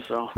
So.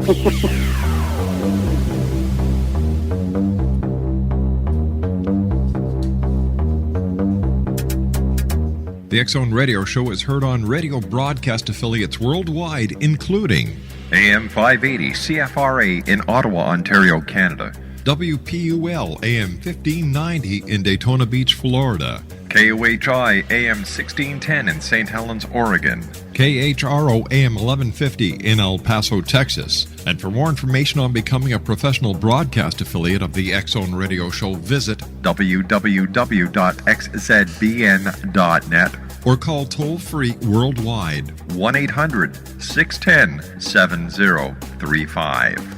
The X-Zone Radio Show is heard on radio broadcast affiliates worldwide, including AM 580 CFRA in Ottawa, Ontario, Canada. WPUL AM 1590 in Daytona Beach, Florida. KUHI AM 1610 in St. Helens, Oregon. KHRO AM 1150 in El Paso, Texas. And for more information on becoming a professional broadcast affiliate of the X-Zone Radio Show, visit www.xzbn.net or call toll-free worldwide 1-800-610-7035.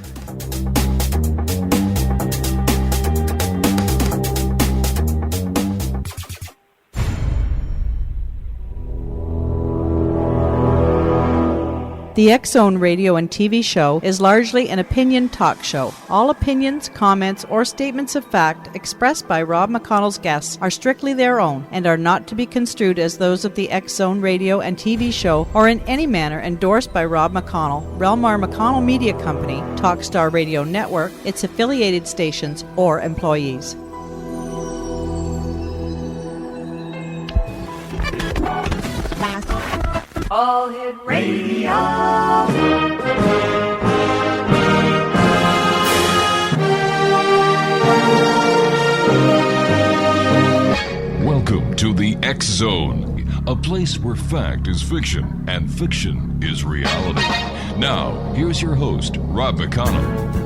The X-Zone radio and TV show is largely an opinion talk show. All opinions, comments, or statements of fact expressed by Rob McConnell's guests are strictly their own and are not to be construed as those of the X-Zone radio and TV show or in any manner endorsed by Rob McConnell, Relmar McConnell Media Company, Talkstar Radio Network, its affiliated stations, or employees. All Hit Radio. Welcome to the X-Zone, a place where fact is fiction and fiction is reality. Now, here's your host, Rob McConnell.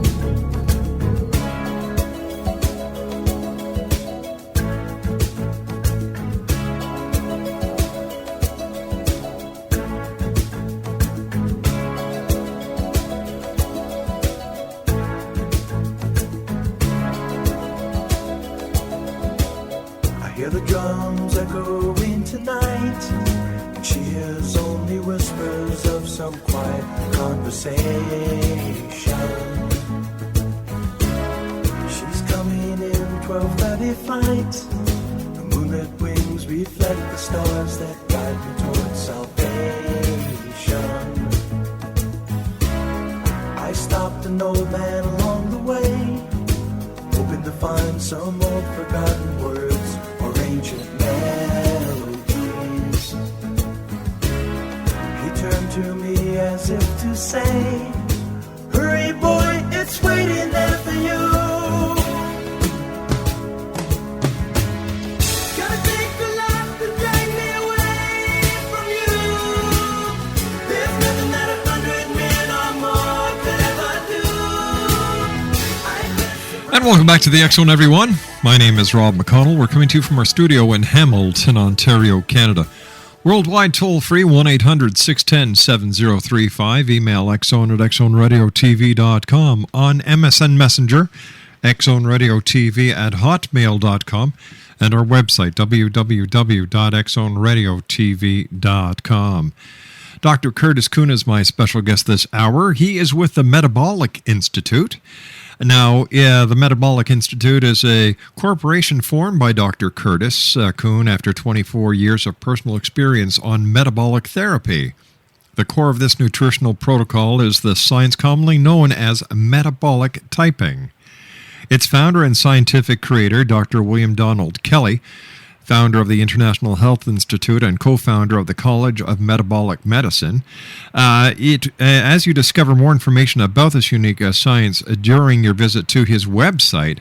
Welcome back to the X-Zone, everyone. My name is Rob McConnell. We're coming to you from our studio in Hamilton, Ontario, Canada. Worldwide toll-free, 1-800-610-7035. Email xzone@xzoneradiotv.com. On MSN Messenger, xzoneradiotv@hotmail.com. And our website, www.xzoneradiotv.com. Dr. Curtis KUHN is my special guest this hour. He is with the Metabolic Institute. Now, the Metabolic Institute is a corporation formed by Dr. Curtis KUHN after 24 years of personal experience on metabolic therapy. The core of this nutritional protocol is the science commonly known as metabolic typing. Its founder and scientific creator, Dr. William Donald Kelly, founder of the International Health Institute and co-founder of the College of Metabolic Medicine. As you discover more information about this unique science during your visit to his website,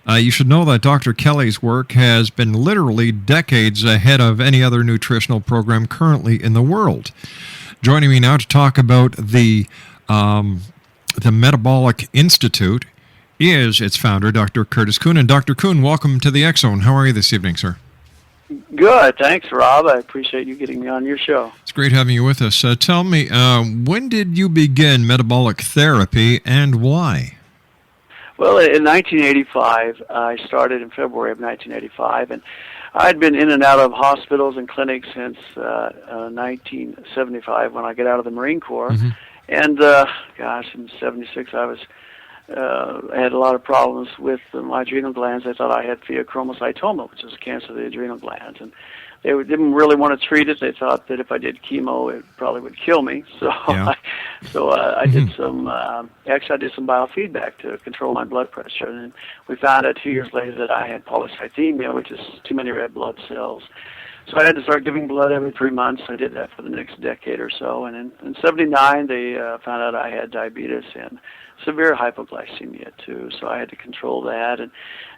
you should know that Dr. Kelly's work has been literally decades ahead of any other nutritional program currently in the world. Joining me now to talk about the Metabolic Institute is its founder, Dr. Curtis KUHN. And Dr. KUHN, welcome to the X-Zone. How are you this evening, sir? Good. Thanks, Rob. I appreciate you getting me on your show. It's great having you with us. Tell me, when did you begin metabolic therapy and why? Well, in 1985, I started in February of 1985, and I'd been in and out of hospitals and clinics since 1975 when I got out of the Marine Corps. Mm-hmm. And, in 76, I had a lot of problems with my adrenal glands. I thought I had pheochromocytoma, which is a cancer of the adrenal glands. And they didn't really want to treat it. They thought that if I did chemo, it probably would kill me. So Yeah. I did some actually I did some biofeedback to control my blood pressure, and we found out 2 years later that I had polycythemia, which is too many red blood cells. So I had to start giving blood every 3 months. I did that for the next decade or so. And in '79, they found out I had diabetes and severe hypoglycemia too. So I had to control that. And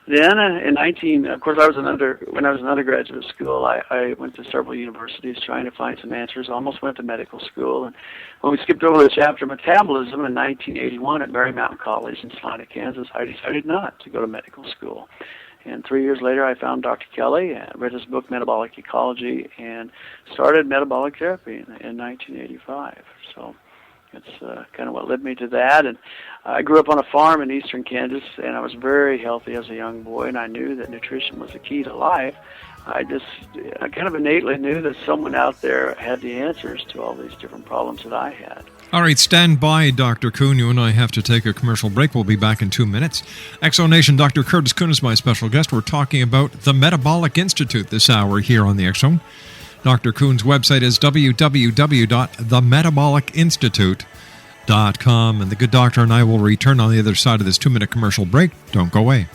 then of course, when I was in undergraduate school, I went to several universities trying to find some answers. Almost went to medical school. And when we skipped over the chapter metabolism in 1981 at Marymount College in Salina, Kansas, I decided not to go to medical school. And 3 years later, I found Dr. Kelly, read his book, Metabolic Ecology, and started metabolic therapy in 1985. So that's kind of what led me to that. And I grew up on a farm in eastern Kansas, and I was very healthy as a young boy, and I knew that nutrition was the key to life. I kind of innately knew that someone out there had the answers to all these different problems that I had. All right, stand by, Dr. Kuhn. You and I have to take a commercial break. We'll be back in 2 minutes. Exonation, Dr. Curtis Kuhn is my special guest. We're talking about the Metabolic Institute this hour here on the Exxon. Dr. Kuhn's website is www.themetabolicInstitute.com. And the good doctor and I will return on the other side of this 2-minute commercial break. Don't go away.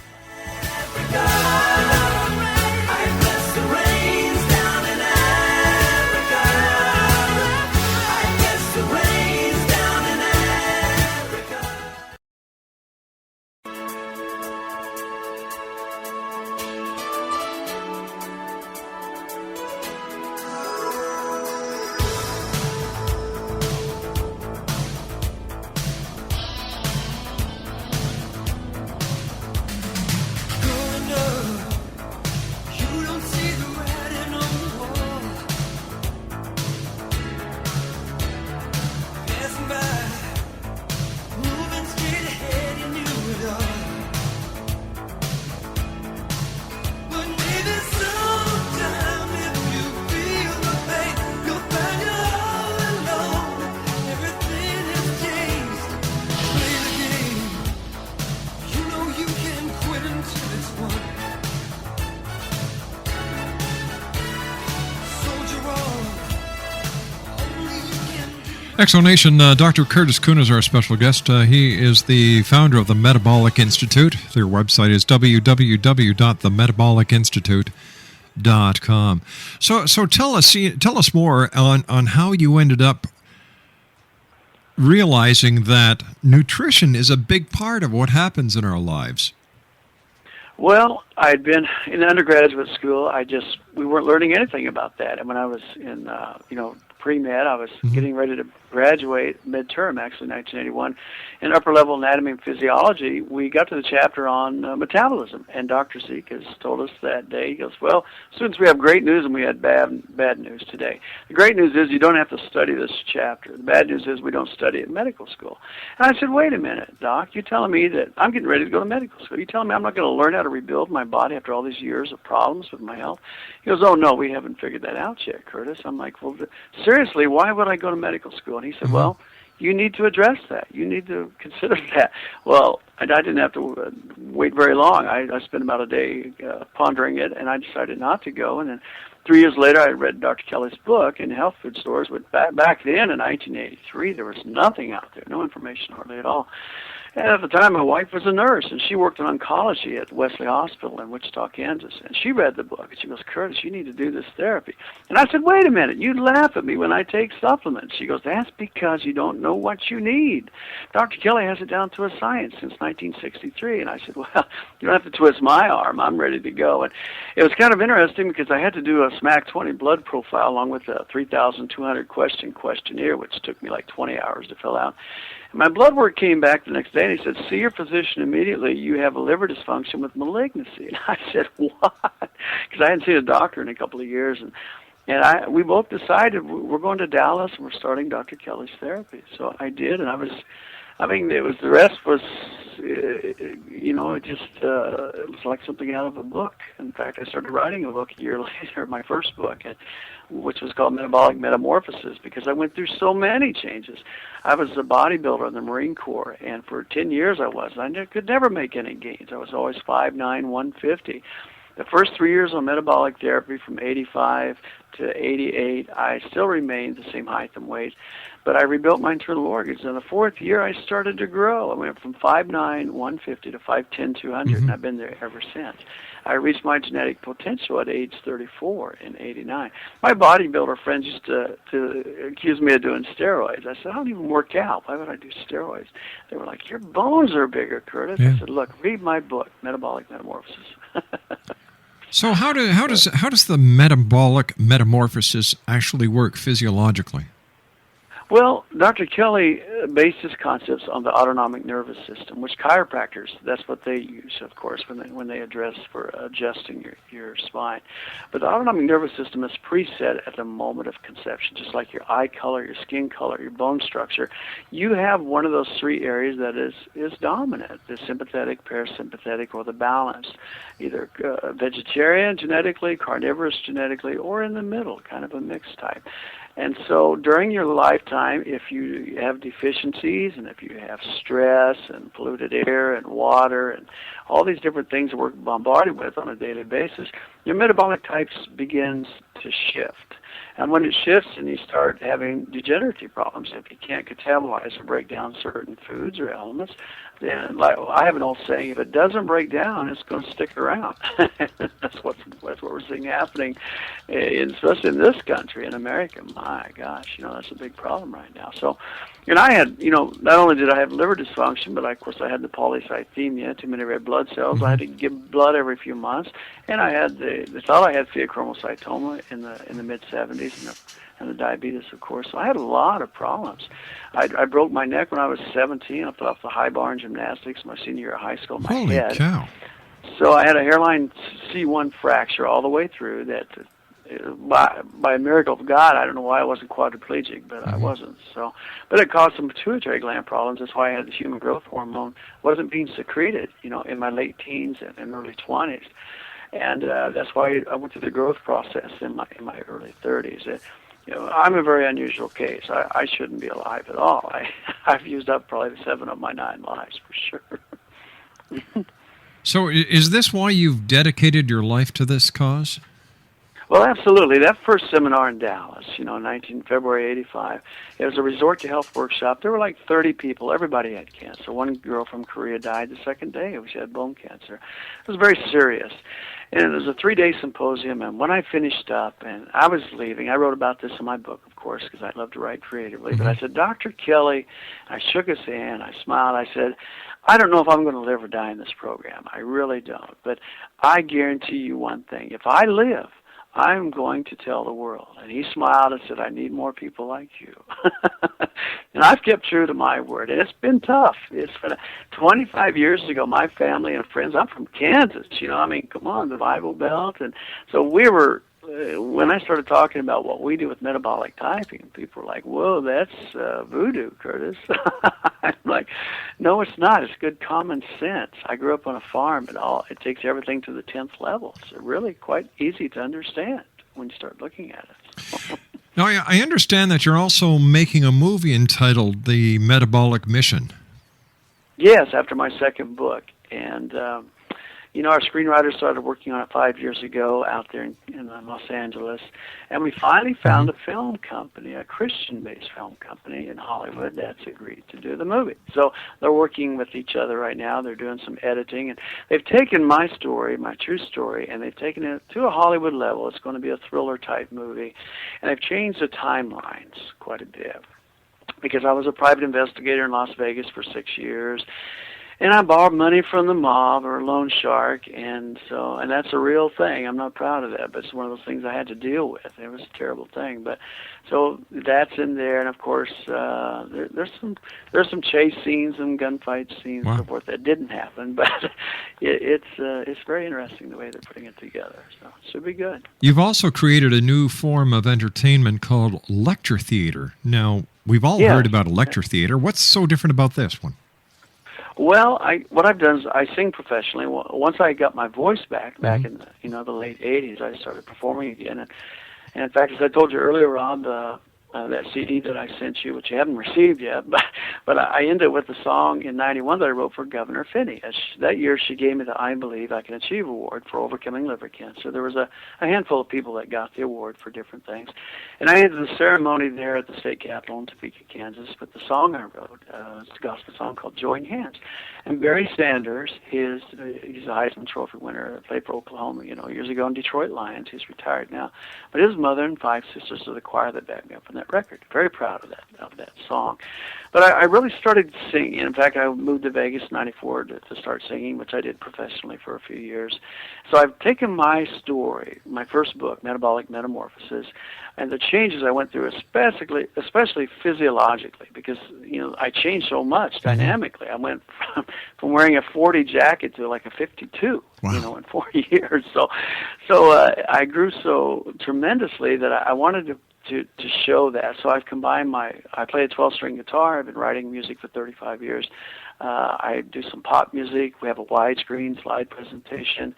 Exonation, Dr. Curtis Kuhn is our special guest. He is the founder of the Metabolic Institute. Their website is www.themetabolicInstitute.com. So tell us more on how you ended up realizing that nutrition is a big part of what happens in our lives. Well, I'd been in undergraduate school. We weren't learning anything about that. And when I was in, pre-med, I was getting ready to graduate midterm, actually, 1981. In upper-level anatomy and physiology, we got to the chapter on metabolism. And Dr. Zeke has told us that day, he goes, well, students, we have great news and we had bad news today. The great news is you don't have to study this chapter. The bad news is we don't study it in medical school. And I said, wait a minute, Doc, you're telling me that I'm getting ready to go to medical school. You're telling me I'm not going to learn how to rebuild my body after all these years of problems with my health? He goes, oh, no, we haven't figured that out yet, Curtis. I'm like, well, seriously, why would I go to medical school? And he said, well, you need to address that. You need to consider that. Well, I didn't have to wait very long. I spent about a day pondering it, and I decided not to go. And then 3 years later, I read Dr. Kelly's book in health food stores. But back then, in 1983, there was nothing out there, no information hardly at all. And at the time, my wife was a nurse, and she worked in oncology at Wesley Hospital in Wichita, Kansas. And she read the book, and she goes, Curtis, you need to do this therapy. And I said, wait a minute, you laugh at me when I take supplements. She goes, that's because you don't know what you need. Dr. Kelly has it down to a science since 1963. And I said, well, you don't have to twist my arm. I'm ready to go. And it was kind of interesting because I had to do a SMAC 20 blood profile along with a 3,200 question questionnaire, which took me like 20 hours to fill out. And my blood work came back the next day, and he said, see your physician immediately. You have a liver dysfunction with malignancy. And I said, what? Because I hadn't seen a doctor in a couple of years. And we both decided we're going to Dallas, and we're starting Dr. Kelly's therapy. So I did, and the rest was, it was like something out of a book. In fact, I started writing a book a year later, my first book, which was called Metabolic Metamorphosis, because I went through so many changes. I was a bodybuilder in the Marine Corps, and for 10 years I could never make any gains. I was always 5'9", 150. The first 3 years on metabolic therapy, from 85 to 88, I still remained the same height and weight, but I rebuilt my internal organs. In the fourth year, I started to grow. I went from 5'9", 150 to 5'10", 200, and I've been there ever since. I reached my genetic potential at age 34 in 89. My bodybuilder friends used to accuse me of doing steroids. I said, I don't even work out. Why would I do steroids? They were like, your bones are bigger, Curtis. Yeah. I said, look, read my book, Metabolic Metamorphosis. So how does the metabolic metamorphosis actually work physiologically? Well, Dr. Kelly based his concepts on the autonomic nervous system, which chiropractors, that's what they use, of course, when they address for adjusting your spine. But the autonomic nervous system is preset at the moment of conception, just like your eye color, your skin color, your bone structure. You have one of those three areas that is dominant, the sympathetic, parasympathetic, or the balanced, either vegetarian genetically, carnivorous genetically, or in the middle, kind of a mixed type. And so during your lifetime, if you have deficiencies and if you have stress and polluted air and water and all these different things that we're bombarded with on a daily basis, your metabolic types begins to shift. And when it shifts and you start having degenerative problems, if you can't catabolize or break down certain foods or elements, then, like I have an old saying, if it doesn't break down, it's going to stick around. That's what we're seeing happening, especially in this country, in America. My gosh, that's a big problem right now. So, and I had, not only did I have liver dysfunction, but of course I had the polycythemia, too many red blood cells. I had to give blood every few months, and I had they thought I had pheochromocytoma in the mid-70s, and the diabetes, of course. So I had a lot of problems. I broke my neck when I was 17. I fell off the high bar in gymnastics my senior year of high school. My Holy head. cow. So I had a hairline C1 fracture all the way through that. By a miracle of God, I don't know why I wasn't quadriplegic, but I wasn't. So, but it caused some pituitary gland problems. That's why I had the human growth hormone wasn't being secreted, in my late teens and early 20s. And that's why I went through the growth process in my early 30s. I'm a very unusual case. I shouldn't be alive at all. I've used up probably 7 of my 9 lives for sure. So is this why you've dedicated your life to this cause? Well, absolutely. That first seminar in Dallas, February 85, it was a resort to health workshop. There were like 30 people. Everybody had cancer. One girl from Korea died the second day. She had bone cancer. It was very serious. And it was a 3-day symposium, and when I finished up and I was leaving, I wrote about this in my book, of course, because I love to write creatively, but I said, Dr. Kelly, I shook his hand, I smiled, I said, I don't know if I'm going to live or die in this program. I really don't. But I guarantee you one thing. If I live, I'm going to tell the world. And he smiled and said, I need more people like you. And I've kept true to my word. And it's been tough. It's been 25 years ago, my family and friends, I'm from Kansas, come on, the Bible Belt. And so we were, when I started talking about what we do with metabolic typing, people were like, whoa, that's voodoo, Curtis. I'm like, no, it's not. It's good common sense. I grew up on a farm. It takes everything to the 10th level. It's really quite easy to understand when you start looking at it. Now, I understand that you're also making a movie entitled The Metabolic Mission. Yes, after my second book. And our screenwriter started working on it 5 years ago out there in Los Angeles, and we finally found a film company, a Christian-based film company in Hollywood that's agreed to do the movie. So they're working with each other right now. They're doing some editing, and they've taken my story, my true story, and they've taken it to a Hollywood level. It's going to be a thriller-type movie, and they've changed the timelines quite a bit because I was a private investigator in Las Vegas for 6 years. And I borrowed money from the mob or a loan shark, and that's a real thing. I'm not proud of that, but it's one of those things I had to deal with. It was a terrible thing, but so that's in there, and of course there's some chase scenes and gunfight scenes and so forth that didn't happen, but it's very interesting the way they're putting it together. So it should be good. You've also created a new form of entertainment called lecture theater. Now we've all heard about a lecture theater. What's so different about this one? Well, what I've done is I sing professionally. Once I got my voice back in the late 80s, I started performing again. And in fact, as I told you earlier, Rob, that CD that I sent you, which you haven't received yet, but I ended with a song in '91 that I wrote for Governor Finney. That year, she gave me the I Believe I Can Achieve award for overcoming liver cancer. There was a handful of people that got the award for different things, and I ended the ceremony there at the state capitol in Topeka, Kansas, with the song I wrote. It's a gospel song called "Join Hands." And Barry Sanders, he's a Heisman Trophy winner, played for Oklahoma, years ago in Detroit Lions. He's retired now, but his mother and 5 sisters of the choir that backed me up on that record. Very proud of that song. But I really started singing. In fact, I moved to Vegas in '94 to start singing, which I did professionally for a few years. So I've taken my story, my first book, Metabolic Metamorphosis, and the changes I went through, especially physiologically, because I changed so much dynamically. I went from wearing a 40 jacket to like a 52, in 4 years. So I grew so tremendously that I wanted to show that. So I've combined I play a 12-string guitar. I've been writing music for 35 years. I do some pop music. We have a widescreen slide presentation,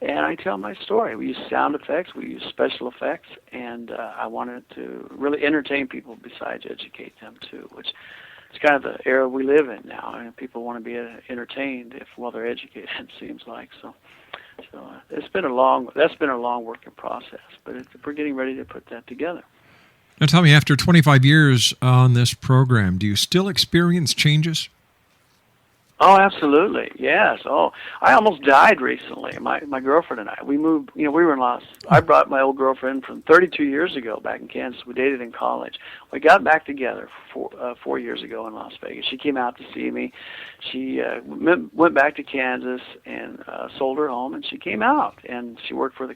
and I tell my story. We use sound effects. We use special effects, and I wanted to really entertain people besides educate them too, which is kind of the era we live in now. And people want to be entertained while they're educated, it seems like. So that's been a long working process, but we're getting ready to put that together. Now tell me, after 25 years on this program, do you still experience changes? Oh, absolutely. Yes. Oh, I almost died recently. My girlfriend and I, we moved, we were in I brought my old girlfriend from 32 years ago back in Kansas. We dated in college. We got back together 4 years ago in Las Vegas. She came out to see me. She went back to Kansas and sold her home, and she came out, and she worked for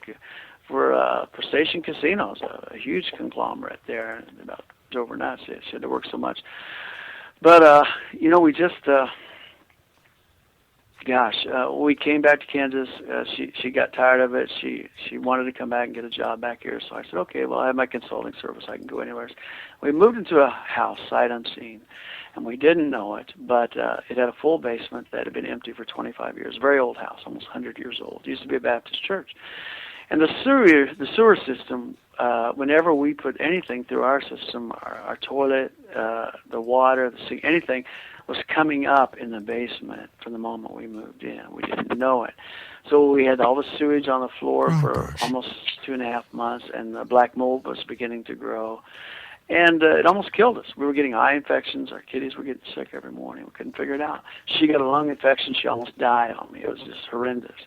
Station Casinos, a huge conglomerate there, about overnight. She had to work so much. But, we just, we came back to Kansas. She got tired of it. She wanted to come back and get a job back here. So I said, okay, well, I have my consulting service. I can go anywhere. We moved into a house, sight unseen, and we didn't know it, but it had a full basement that had been empty for 25 years. Very old house, almost 100 years old. It used to be a Baptist church. And the sewer system, whenever we put anything through our system, our toilet, the water, the sink, anything was coming up in the basement from the moment we moved in. We didn't know it. So we had all the sewage on the floor for almost 2.5 months, and the black mold was beginning to grow. And it almost killed us. We were getting eye infections. Our kitties were getting sick every morning. We couldn't figure it out. She got a lung infection. She almost died on me. It was just horrendous.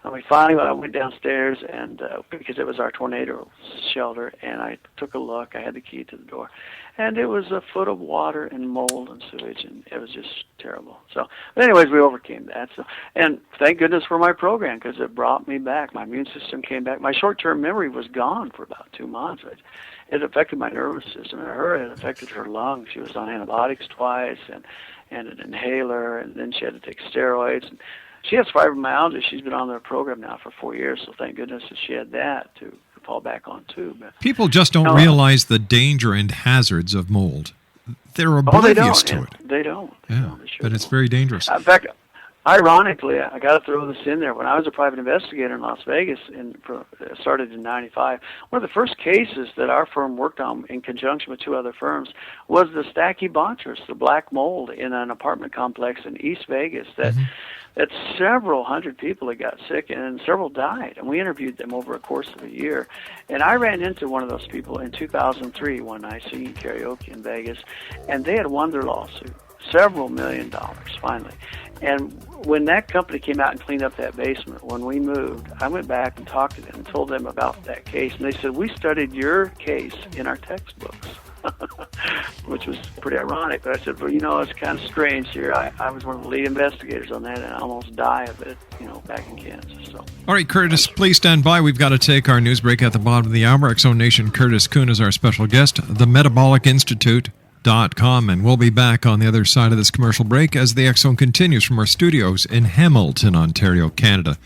And we finally, I went downstairs, and because it was our tornado shelter, and I took a look. I had the key to the door, and it was a foot of water and mold and sewage, and it was just terrible. So, but anyways, we overcame that. So, and thank goodness for my program, because it brought me back. My immune system came back. My short-term memory was gone for about 2 months. It affected my nervous system, and it affected her lungs. She was on antibiotics twice, and an inhaler, and then she had to take steroids. And she has fibromyalgia. She's been on their program now for 4 years, so thank goodness that she had that to fall back on too. But people just don't realize the danger and hazards of mold. They're oblivious to it. They don't. Yeah, but it's very dangerous. In fact, ironically, I got to throw this in there. When I was a private investigator in Las Vegas, started in '95, one of the first cases that our firm worked on in conjunction with 2 other firms was the Stachybotrys, the black mold in an apartment complex in East Vegas that several hundred people had got sick and several died. And we interviewed them over a course of a year. And I ran into one of those people in 2003 one night singing karaoke in Vegas, and they had won their lawsuit. Several $1 million, finally. And when that company came out and cleaned up that basement, when we moved, I went back and talked to them and told them about that case. And they said, we studied your case in our textbooks, which was pretty ironic. But I said, well, it's kind of strange here. I was one of the lead investigators on that, and I almost died of it, back in Kansas. So. All right, Curtis, please stand by. We've got to take our news break at the bottom of the hour. X Zone Nation, Curtis KUHN is our special guest, the Metabolic Institute.com, and we'll be back on the other side of this commercial break as the X Zone continues from our studios in Hamilton, Ontario, Canada.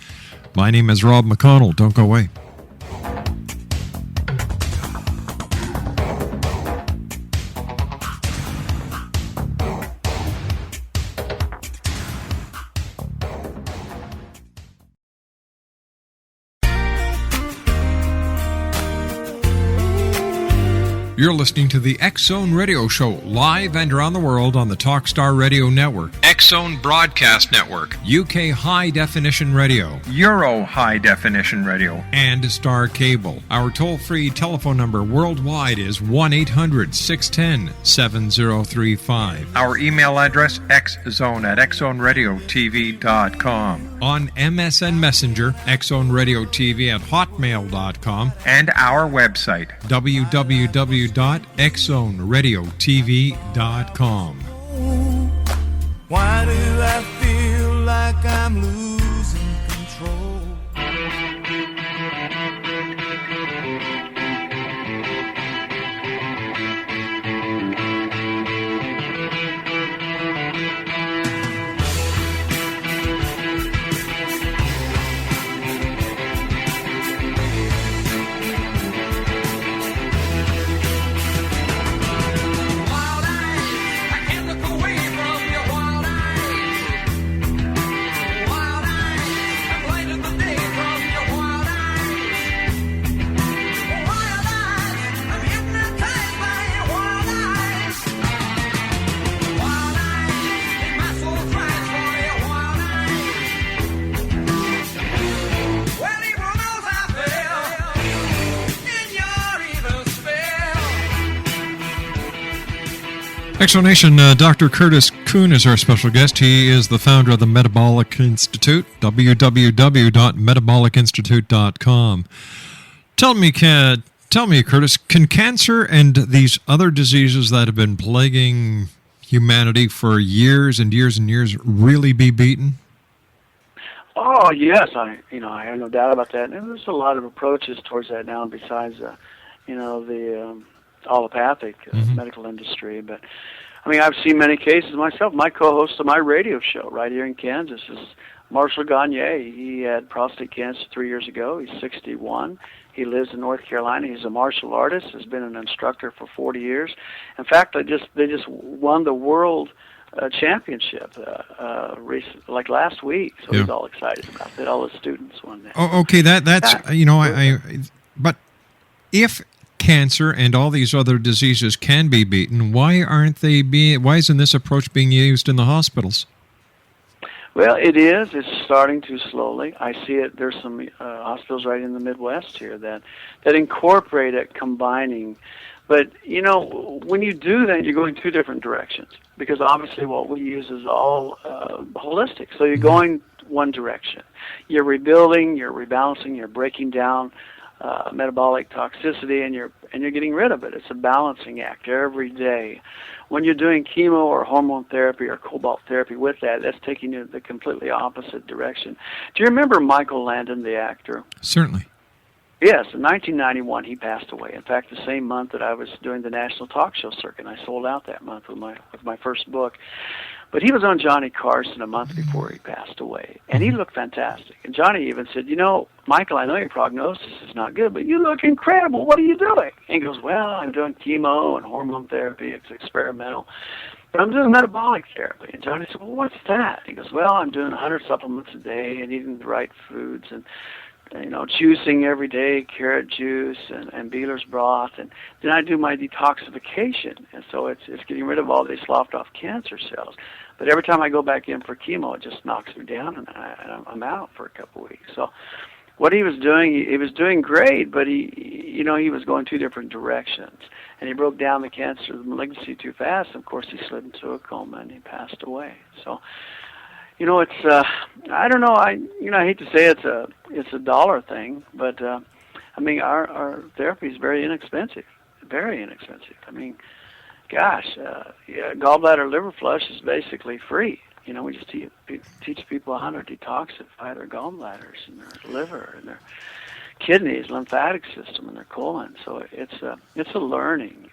My name is Rob McConnell. Don't go away. You're listening to the X Zone Radio Show, live and around the world on the Talkstar Radio Network, X Zone Broadcast Network, UK High Definition Radio, Euro High Definition Radio, and Star Cable. Our toll-free telephone number worldwide is 1-800-610-7035. Our email address, xzone@xzoneradiotv.com. On MSN Messenger, xzoneradiotv at hotmail.com. And our website, www.xzoneradiotv.com. Why do I feel like I'm losing control? Exonation, Dr. Curtis KUHN is our special guest. He is the founder of the Metabolic Institute, www.metabolicinstitute.com. Tell me, Curtis, can cancer and these other diseases that have been plaguing humanity for years and years and years really be beaten? Oh yes, I have no doubt about that. And there's a lot of approaches towards that now, besides the allopathic medical industry. But I mean, I've seen many cases myself. My co-host of my radio show right here in Kansas is Marshall Gagne. He had prostate cancer 3 years ago. He's 61. He lives in North Carolina. He's a martial artist. Has been an instructor for 40 years. In fact, they just won the world championship like last week. So he's all excited about that. All his students won that. Oh, okay. That's but if cancer and all these other diseases can be beaten, why isn't this approach being used in the hospitals? Well, it is. It's starting to slowly. I see it. There's some hospitals right in the Midwest here that incorporate it, combining. But, when you do that, you're going two different directions, because obviously what we use is all holistic. So you're going one direction. You're rebuilding, you're rebalancing, you're breaking down metabolic toxicity, and you're getting rid of it. It's a balancing act every day. When you're doing chemo or hormone therapy or cobalt therapy with that's taking you the completely opposite direction. Do you remember Michael Landon, the actor? Certainly. Yes, in 1991 he passed away. In fact, the same month that I was doing the national talk show circuit, I sold out that month with my first book. But he was on Johnny Carson a month before he passed away, and he looked fantastic. And Johnny even said, Michael, I know your prognosis is not good, but you look incredible. What are you doing? And he goes, well, I'm doing chemo and hormone therapy. It's experimental. But I'm doing metabolic therapy. And Johnny said, well, what's that? He goes, well, I'm doing 100 supplements a day and eating the right foods and juicing every day, carrot juice and Beeler's broth, and then I do my detoxification, and so it's getting rid of all these sloughed off cancer cells. But every time I go back in for chemo, it just knocks me down, and I'm out for a couple of weeks. So what he was doing, he was doing great, but he was going two different directions, and he broke down the cancer, the malignancy too fast. Of course, he slid into a coma and he passed away. So. It's I don't know. I hate to say it's a dollar thing, but our therapy is very inexpensive, very inexpensive. I mean, gosh, gallbladder liver flush is basically free. We just teach people how to detoxify their gallbladders and their liver and their kidneys, lymphatic system, and their colon. So it's a learning.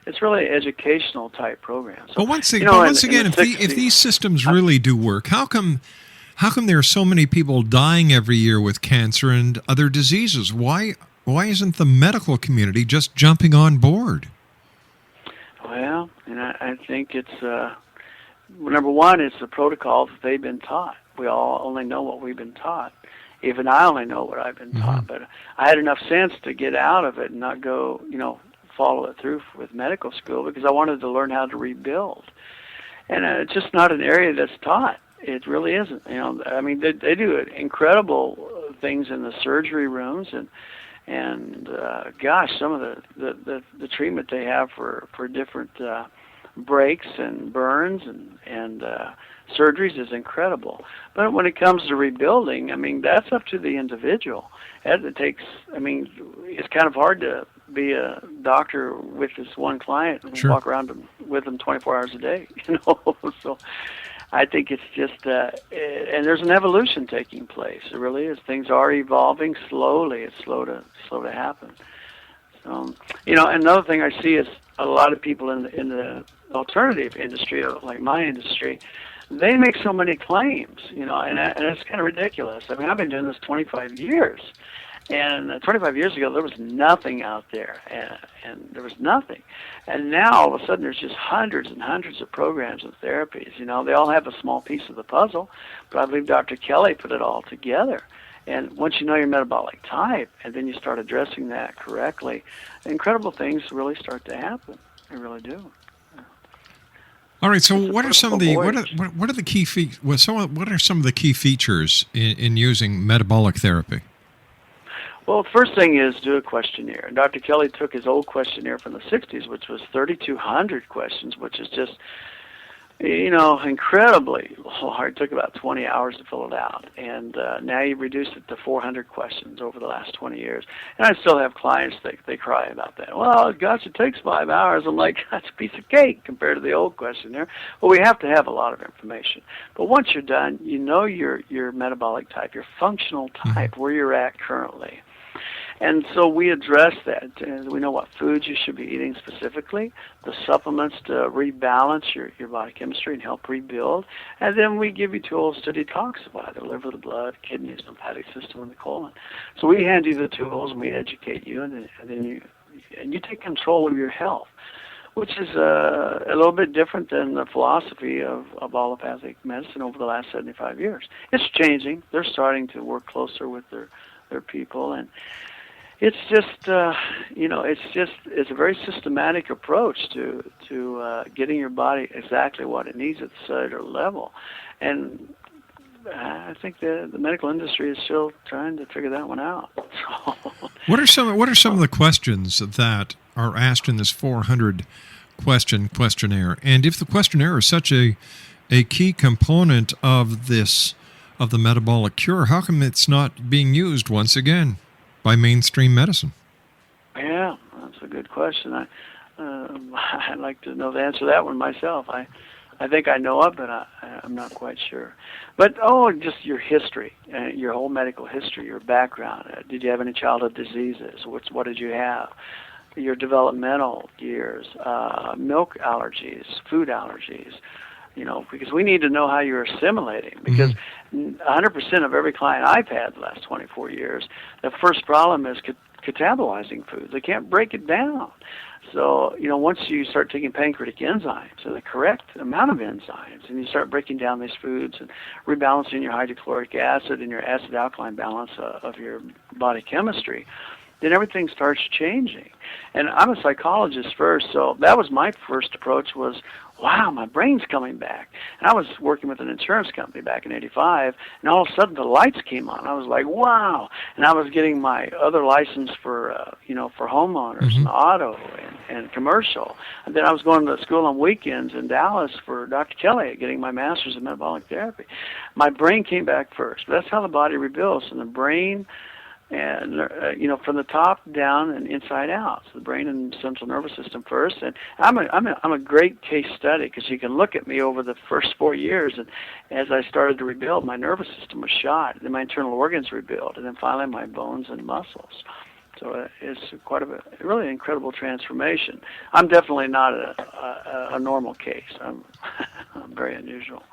It's really an educational type program. So, but once again, if these systems really do work, how come there are so many people dying every year with cancer and other diseases? Why isn't the medical community just jumping on board? Well, and I think it's number one, it's the protocols that they've been taught. We all only know what we've been taught. even I only know what I've been taught. But I had enough sense to get out of it and not go, follow it through with medical school, because I wanted to learn how to rebuild. And it's just not an area that's taught. It really isn't. I mean, they do incredible things in the surgery rooms, and gosh, some of the treatment they have for different breaks and burns and surgeries is incredible. But when it comes to rebuilding, I mean, that's up to the individual. It takes, I mean, it's kind of hard to be a doctor with this one client and walk around with them 24 hours a day, So I think it's just, and there's an evolution taking place. It really is. Things are evolving slowly. It's slow to happen. So, another thing I see is a lot of people in the alternative industry, like my industry, they make so many claims, and it's kind of ridiculous. I mean, I've been doing this 25 years. And 25 years ago, there was nothing out there, and there was nothing. And now, all of a sudden, there's just hundreds and hundreds of programs and therapies. They all have a small piece of the puzzle, but I believe Dr. Kelly put it all together. And once you know your metabolic type, and then you start addressing that correctly, incredible things really start to happen. They really do. All right. So, what are some of the what are the key what are some of the key features in using metabolic therapy? Well, the first thing is do a questionnaire. And Dr. Kelly took his old questionnaire from the 60s, which was 3,200 questions, which is just, incredibly hard. It took about 20 hours to fill it out. And now he reduced it to 400 questions over the last 20 years. And I still have clients that they cry about that. Well, gosh, it takes 5 hours. I'm like, that's a piece of cake compared to the old questionnaire. Well, we have to have a lot of information. But once you're done, you know your metabolic type, your functional type, where you're at currently. And so we address that. And we know what foods you should be eating specifically, the supplements to rebalance your body chemistry and help rebuild. And then we give you tools to detoxify the liver, the blood, kidneys, lymphatic system, and the colon. So we hand you the tools and we educate you, and then you take control of your health, which is a little bit different than the philosophy of allopathic medicine over the last 75 years. It's changing. They're starting to work closer with their people, and it's just it's a very systematic approach to getting your body exactly what it needs at the cellular level. And I think the medical industry is still trying to figure that one out. What are some of the questions that are asked in this 400 questionnaire? And if the questionnaire is such a key component of the metabolic cure, how come it's not being used once again by mainstream medicine? Yeah, that's a good question. I'd like to know the answer to that one myself. I think I know it, but I'm not quite sure. But just your history, your whole medical history, your background. Did you have any childhood diseases? What did you have? Your developmental years, milk allergies, food allergies. Because we need to know how you're assimilating. Because 100% of every client I've had the last 24 years, the first problem is catabolizing foods. They can't break it down. So, once you start taking pancreatic enzymes, so the correct amount of enzymes, and you start breaking down these foods and rebalancing your hydrochloric acid and your acid-alkaline balance of your body chemistry, then everything starts changing. And I'm a psychologist first, so that was my first approach was, wow, my brain's coming back. And I was working with an insurance company back in '85, and all of a sudden the lights came on. I was like, wow. And I was getting my other license for homeowners and auto and commercial. And then I was going to school on weekends in Dallas for Dr. Kelly, getting my master's in metabolic therapy. My brain came back first. That's how the body rebuilds, and the brain, and from the top down and inside out. So the brain and central nervous system first. And I'm a great case study, because you can look at me over the first 4 years, and as I started to rebuild, my nervous system was shot, then my internal organs rebuild, and then finally my bones and muscles. So it's quite a really incredible transformation. I'm definitely not a normal case. I'm very unusual.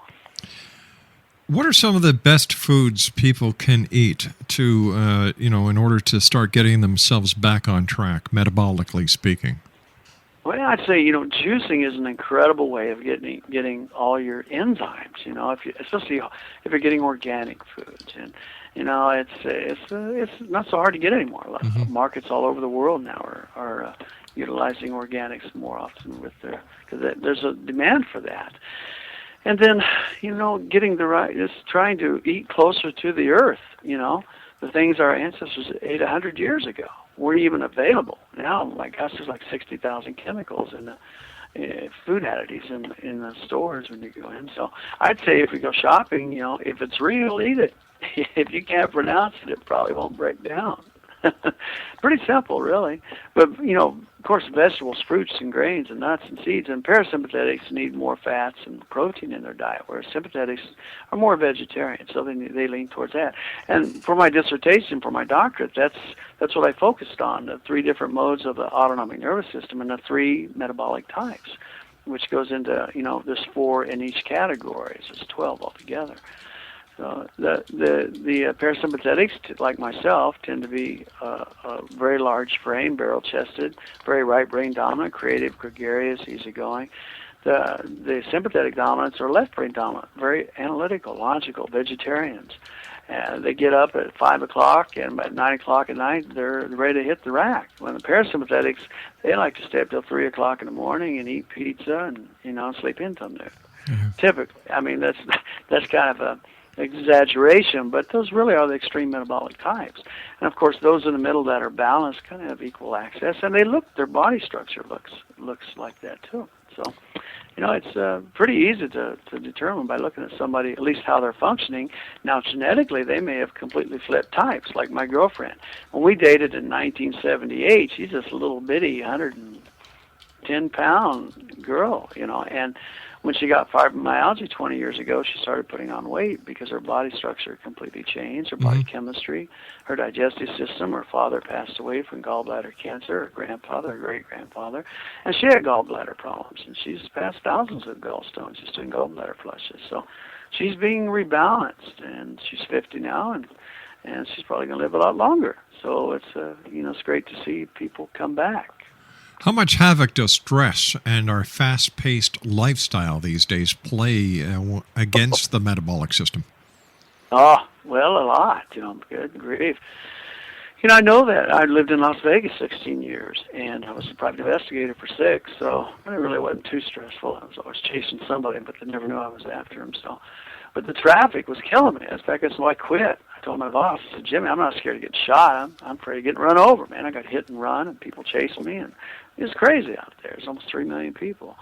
What are some of the best foods people can eat to, in order to start getting themselves back on track, metabolically speaking? Well, I'd say, juicing is an incredible way of getting all your enzymes, especially if you're getting organic foods. And, it's not so hard to get anymore. Mm-hmm. Markets all over the world now are utilizing organics more often because there's a demand for that. And then, getting just trying to eat closer to the earth, the things our ancestors ate 100 years ago weren't even available. Now, my gosh, there's like 60,000 chemicals in the food additives in the stores when you go in. So I'd say if we go shopping, if it's real, eat it. If you can't pronounce it, it probably won't break down. Pretty simple, really. But, of course, vegetables, fruits, and grains, and nuts and seeds, and parasympathetics need more fats and protein in their diet, whereas sympathetics are more vegetarian, so they lean towards that. And for my dissertation, for my doctorate, that's what I focused on, the 3 different modes of the autonomic nervous system and the 3 metabolic types, which goes into, there's 4 in each category, so it's 12 altogether. So the parasympathetics, like myself, tend to be a very large frame, barrel-chested, very right brain dominant, creative, gregarious, easygoing. The sympathetic dominants are left brain dominant, very analytical, logical, vegetarians. And they get up at 5 o'clock, and at 9 o'clock at night, they're ready to hit the rack. When the parasympathetics, they like to stay up till 3 o'clock in the morning and eat pizza and sleep in till noon. Mm-hmm. Typically, I mean that's kind of a exaggeration, but those really are the extreme metabolic types. And of course, those in the middle that are balanced kind of have equal access, and their body structure looks like that too. So, it's pretty easy to determine by looking at somebody, at least how they're functioning. Now, genetically, they may have completely flipped types, like my girlfriend. When we dated in 1978, she's this little bitty 110-pound girl, and when she got fibromyalgia 20 years ago, she started putting on weight because her body structure completely changed, her body chemistry, her digestive system. Her father passed away from gallbladder cancer, her grandfather, her great-grandfather, and she had gallbladder problems. And she's passed thousands of gallstones just doing gallbladder flushes. So she's being rebalanced, and she's 50 now, and she's probably going to live a lot longer. So it's it's great to see people come back. How much havoc does stress and our fast-paced lifestyle these days play against the metabolic system? Oh, well, a lot, good grief. I know that. I lived in Las Vegas 16 years, and I was a private investigator for 6, so it really wasn't too stressful. I was always chasing somebody, but they never knew I was after them. So, but the traffic was killing me. In fact, that's why I quit. I told my boss, I said, Jimmy, I'm not scared of getting shot. I'm afraid of getting run over, man. I got hit and run, and people chasing me, and it's crazy out there. There's almost 3 million people.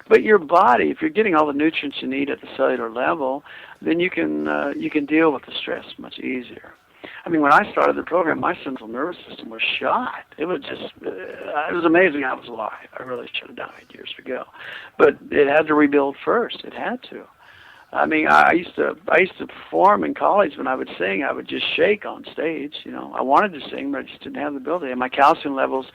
But your body, if you're getting all the nutrients you need at the cellular level, then you can deal with the stress much easier. I mean, when I started the program, my central nervous system was shot. It was just, it was amazing I was alive. I really should have died years ago. But it had to rebuild first. It had to. I mean, I used to perform in college. When I would sing, I would just shake on stage. I wanted to sing, but I just didn't have the ability. And my calcium levels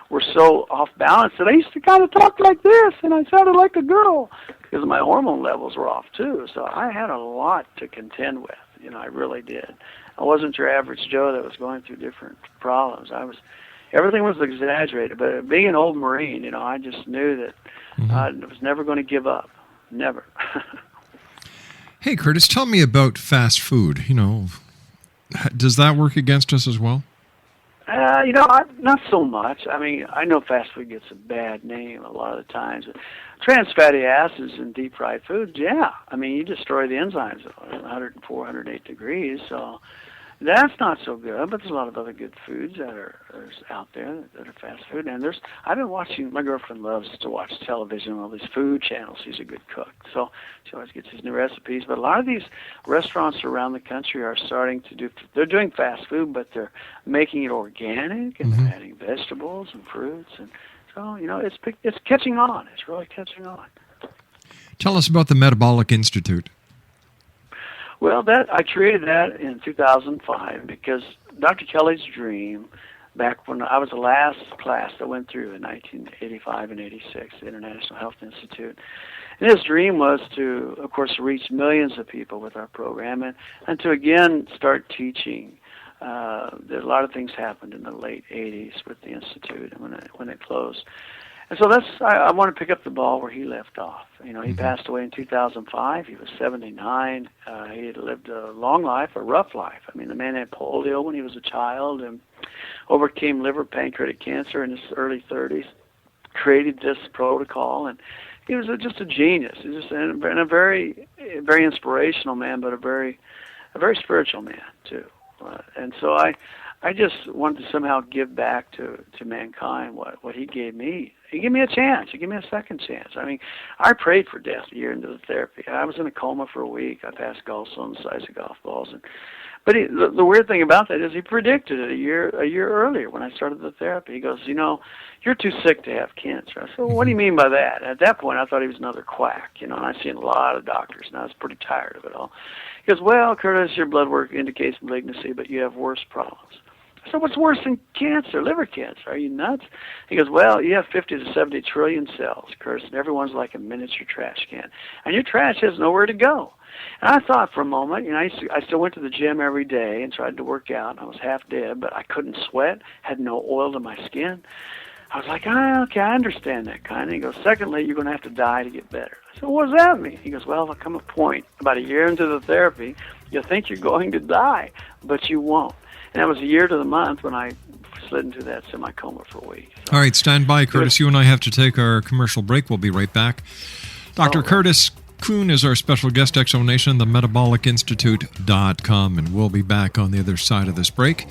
were so off balance that I used to kind of talk like this, and I sounded like a girl because my hormone levels were off too. So I had a lot to contend with. I really did. I wasn't your average Joe that was going through different problems. Everything was exaggerated. But being an old Marine, I just knew that I was never going to give up. Never. Hey, Curtis, tell me about fast food. Does that work against us as well? Not so much. I mean, I know fast food gets a bad name a lot of the times. Trans fatty acids in deep fried foods, yeah. I mean, you destroy the enzymes at 104, 108 degrees, so that's not so good. But there's a lot of other good foods that are out there that are fast food. And I've been watching. My girlfriend loves to watch television, all these food channels. She's a good cook, so she always gets these new recipes. But a lot of these restaurants around the country are starting to do. They're doing fast food, but they're making it organic and they're adding vegetables and fruits, and so it's catching on. It's really catching on. Tell us about the Metabolic Institute. Well, I created that in 2005 because Dr. Kelly's dream, back when I was the last class that went through in 1985 and 86, the International Health Institute, and his dream was to, of course, reach millions of people with our program and to, again, start teaching. A lot of things happened in the late 80s with the Institute when it closed. And so I want to pick up the ball where he left off. You know, he passed away in 2005. He was 79. He had lived a long life, a rough life. I mean, the man had polio when he was a child and overcame liver pancreatic cancer in his early 30s, created this protocol, and he was just a genius. He was just a very inspirational man, but a very spiritual man too. And so I just wanted to somehow give back to mankind what he gave me. He gave me a chance. He gave me a second chance. I mean, I prayed for death a year into the therapy. I was in a coma for a week. I passed gallstones the size of golf balls. But the weird thing about that is he predicted it a year earlier when I started the therapy. He goes, you know, you're too sick to have cancer. I said, well, what do you mean by that? At that point, I thought he was another quack, you know, and I've seen a lot of doctors, and I was pretty tired of it all. He goes, well, Curtis, your blood work indicates malignancy, but you have worse problems. I said, what's worse than cancer, liver cancer? Are you nuts? He goes, well, you have 50 to 70 trillion cells, Curtis, and everyone's like a miniature trash can. And your trash has nowhere to go. And I thought for a moment, you know, I still went to the gym every day and tried to work out. I was half dead, but I couldn't sweat, had no oil to my skin. I was like, okay, I understand that kind of. He goes, secondly, you're going to have to die to get better. I said, what does that mean? He goes, well, there'll come a point, about a year into the therapy, you'll think you're going to die, but you won't. And that was a year to the month when I slid into that semi-coma for a week. So, all right, stand by, Curtis. You and I have to take our commercial break. We'll be right back. Dr. Curtis KUHN is our special guest, Exonation, the metabolicinstitute.com, and we'll be back on the other side of this break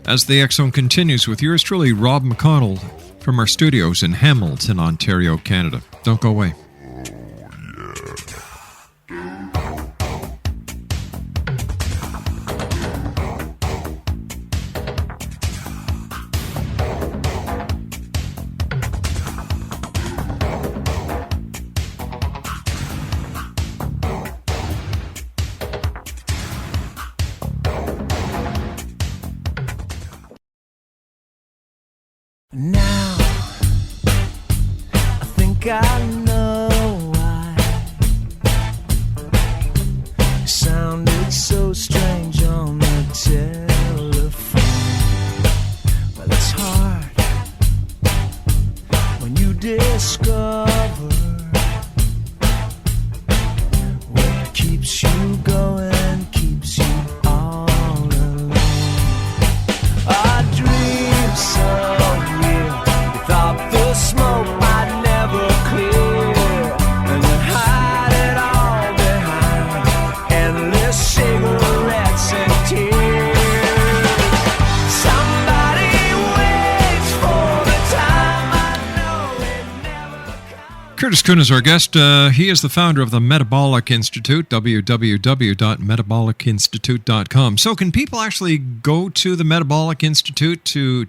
as the Exxon continues with yours truly, Rob McConnell, from our studios in Hamilton, Ontario, Canada. Don't go away. Now, I think I know why it sounded so strange on the telephone. Well, it's hard when you discover what keeps you going, keeps you all alone. Our dreams so the smoke might never clear, and you hide it all behind endless cigarettes and tears. Somebody waits for the time I know it never comes. Curtis KUHN is our guest. He is the founder of the Metabolic Institute, www.metabolicinstitute.com. So can people actually go to the Metabolic Institute to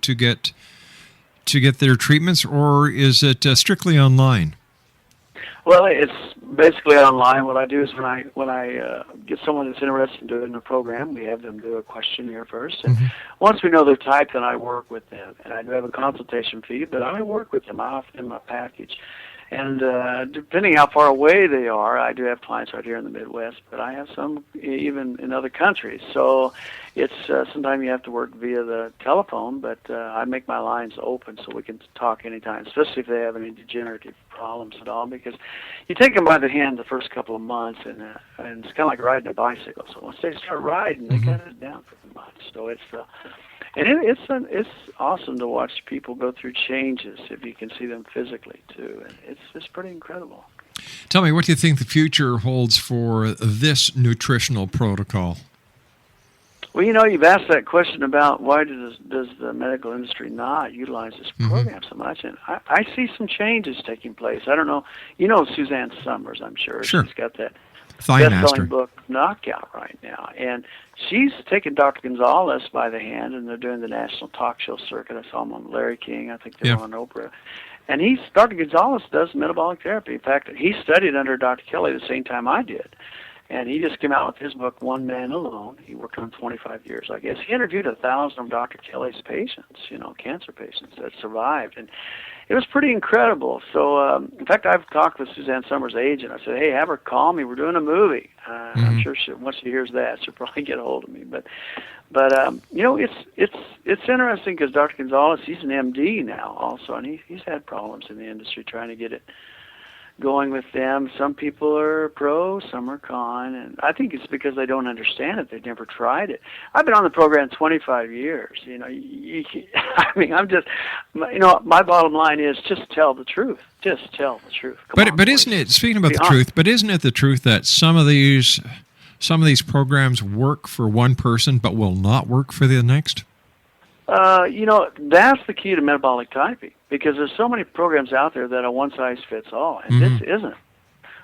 get their treatments, or is it strictly online? Well, it's basically online. What I do is when I get someone that's interested in doing the program, we have them do a questionnaire first. And once we know their type, then I work with them. And I do have a consultation fee, but I work with them. I offer them a package. And depending how far away they are, I do have clients right here in the Midwest, but I have some even in other countries. So it's sometimes you have to work via the telephone, but I make my lines open so we can talk anytime, especially if they have any degenerative problems at all, because you take them by the hand the first couple of months, and it's kind of like riding a bicycle. So once they start riding, they cut it down for the months. So it's it's awesome to watch people go through changes if you can see them physically too, and it's pretty incredible. Tell me, what do you think the future holds for this nutritional protocol? Well, you know, you've asked that question about why does the medical industry not utilize this program so much, and I see some changes taking place. I don't know, you know Suzanne Summers, I'm sure. Sure. She's got that Thigh best-selling Master book, Knockout, right now, and she's taken Dr. Gonzalez by the hand, and they're doing the national talk show circuit. I saw him on Larry King. I think they're on Oprah. And Dr. Gonzalez does metabolic therapy. In fact, he studied under Dr. Kelly the same time I did. And he just came out with his book, One Man Alone. He worked on 25 years, I guess. He interviewed 1,000 of Dr. Kelly's patients, cancer patients that survived. And it was pretty incredible. So, in fact, I've talked with Suzanne Summers' agent. I said, hey, have her call me. We're doing a movie. I'm sure once she hears that, she'll probably get a hold of me. But it's interesting because Dr. Gonzalez, he's an MD now also, and he's had problems in the industry trying to get it going with them. Some people are pro, some are con, and I think it's because they don't understand it. They've never tried it. I've been on the program 25 years. My bottom line is just tell the truth. Just tell the truth. But isn't it, speaking about the truth, but isn't it the truth that some of these programs work for one person but will not work for the next? That's the key to metabolic typing, because there's so many programs out there that are one-size-fits-all, and this isn't.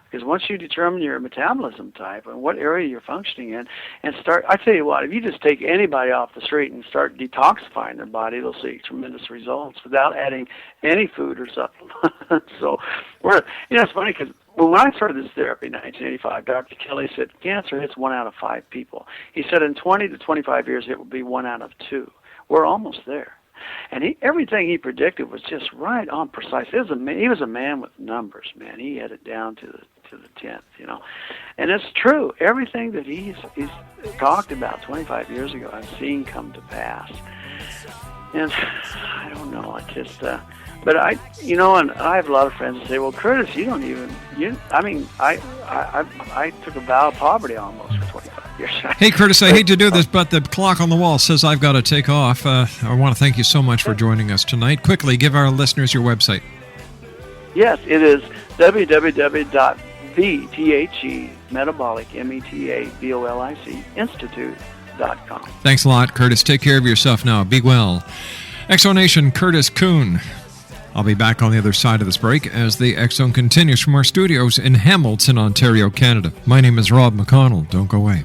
Because once you determine your metabolism type and what area you're functioning in, and I tell you what, if you just take anybody off the street and start detoxifying their body, they'll see tremendous results without adding any food or supplement. So, it's funny because when I started this therapy in 1985, Dr. Kelly said cancer hits 1 out of 5 people. He said in 20 to 25 years it will be 1 out of 2. We're almost there. And everything he predicted was just right on precise. He was a man with numbers, man. He had it down to the 10th, And it's true. Everything that he's talked about 25 years ago, I've seen come to pass. And I don't know, I just... But and I have a lot of friends that say, well, Curtis, you don't even... I took a vow of poverty almost for 25 years. Hey, Curtis, I hate to do this, but the clock on the wall says I've got to take off. I want to thank you so much for joining us tonight. Quickly, give our listeners your website. Yes, it is www.metabolic, METABOLIC, institute.com. Thanks a lot, Curtis. Take care of yourself now. Be well. Exonation, Curtis KUHN. I'll be back on the other side of this break as the X Zone continues from our studios in Hamilton, Ontario, Canada. My name is Rob McConnell. Don't go away.